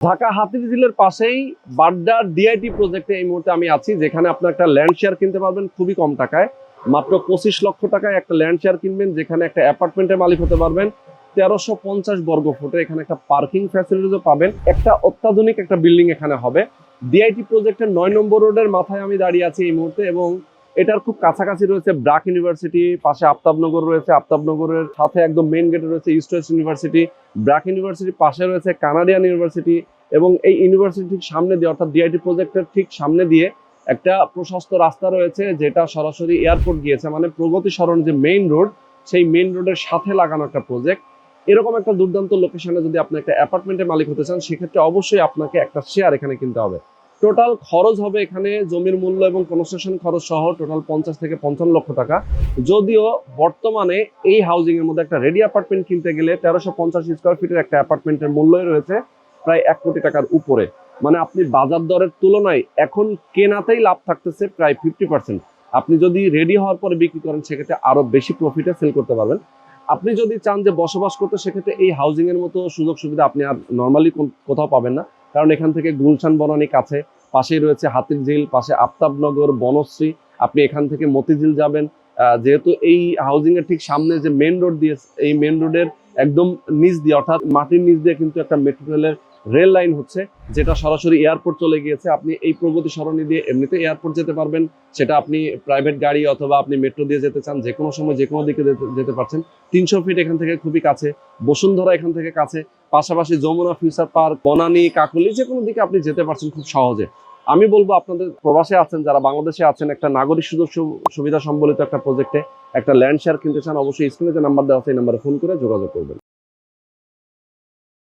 ঢাকা হাতিরঝিলের পাশেই বাড্ডা ডিআইটি প্রজেক্টে এই মুহূর্তে আমি আছি, যেখানে আপনার একটা ল্যান্ড শেয়ার কিনতে পারবেন খুবই কম টাকায়। মাত্র 25 লক্ষ টাকায় একটা ল্যান্ড শেয়ার কিনবেন, যেখানে একটা অ্যাপার্টমেন্টের মালিক হতে পারবেন। 1350 বর্গ ফুটে এখানে একটা পার্কিং ফ্যাসিলিটিও পাবেন। একটা অত্যাধুনিক একটা বিল্ডিং এখানে হবে। ডিআইটি প্রজেক্টের 9 নম্বর রোডের মাথায় আমি দাঁড়িয়ে আছি এই মুহূর্তে, এবং এটার খুব কাছাকাছি রয়েছে ব্রাক ইউনিভার্সিটি, পাশে আফতাবনগর রয়েছে, আফতাবনগরের সাথে একদম মেইন গেটে রয়েছে ইস্ট ওয়েস্ট ইউনিভার্সিটি। ব্রাক ইউনিভার্সিটির পাশে রয়েছে কানাডিয়ান ইউনিভার্সিটি, এবং এই ইউনিভার্সিটির ঠিক সামনে দিয়ে অর্থাৎ ডিআইটি প্রজেক্টের ঠিক সামনে দিয়ে একটা প্রশস্ত রাস্তা রয়েছে, যেটা সরাসরি এয়ারপোর্ট গিয়েছে। মানে প্রগতি সরণ যে মেইন রোড, সেই মেইন রোডের সাথে লাগানো একটা প্রজেক্ট। এরকম একটা দুর্দান্ত লোকেশনে যদি আপনি একটা অ্যাপার্টমেন্টের মালিক হতে চান, সেক্ষেত্রে অবশ্যই আপনাকে একটা শেয়ার এখানে কিনতে হবে। টোটাল খরচ হবে এখানে জমির মূল্য এবং কনস্ট্রাকশন খরচ সহ টোটাল 50 থেকে 55 লক্ষ টাকা। যদিও বর্তমানে এই হাউজিং এর মধ্যে একটা রেডি অ্যাপার্টমেন্ট কিনতে গেলে 1350 স্কোয়ার ফিটের একটা অ্যাপার্টমেন্টের মূল্যই রয়েছে প্রায় 1 কোটি টাকার উপরে। মানে আপনি বাজার দরের তুলনায় এখন কেনাতেই লাভ থাকতেছে প্রায় 50%। আপনি যদি রেডি হওয়ার পরে বিক্রি করেন, সেক্ষেত্রে আরো বেশি প্রফিটে সেল করতে পারবেন। আপনি যদি চান যে বসবাস করতে, সেক্ষেত্রে এই হাউজিং এর মতো সুযোগ সুবিধা আপনি আর নর্মালি কোথাও পাবেন না। কারণ এখান থেকে গুলশান বনানী কাছে, পাশেই রয়েছে হাতিরঝিল, পাশে আফতাবনগর, বনশ্রী। আপনি এখান থেকে মতিঝিল যাবেন। যেহেতু এই হাউজিং এর ঠিক সামনে যে মেন রোড দিয়ে, এই মেন রোডের একদম নিচ দিয়ে অর্থাৎ মাটির নিচ দিয়ে কিন্তু একটা মেট্রো রেলের রেল লাইন হচ্ছে, যেটা সরাসরি এয়ারপোর্ট চলে গিয়েছে। আপনি এই প্রগতি সরণি দিয়ে এমনিতে এয়ারপোর্ট যেতে পারবেন, সেটা আপনি প্রাইভেট গাড়ি অথবা আপনি মেট্রো দিয়ে যেতে চান, যে কোনো সময় যে কোনো দিকে যেতে পারছেন। 300 ফিট এখান থেকে খুবই কাছে। বসুন্ধরা এখান থেকে কাছে, পাশাপাশি যমুনা ফিউচার পার্ক, বনানী, কাকলি, যে কোনো দিকে আপনি যেতে পারছেন খুব সহজে। আমি বলবো আপনাদের প্রবাসে আছেন, যারা বাংলাদেশে আছেন, একটা নাগরিক সুযোগ সুবিধা সম্বলিত একটা প্রজেক্টে একটা ল্যান্ড শেয়ার কিনতে চান, অবশ্যই স্ক্রিনে যে নাম্বার দেওয়া আছে এই নাম্বারে ফোন করে যোগাযোগ করবেন।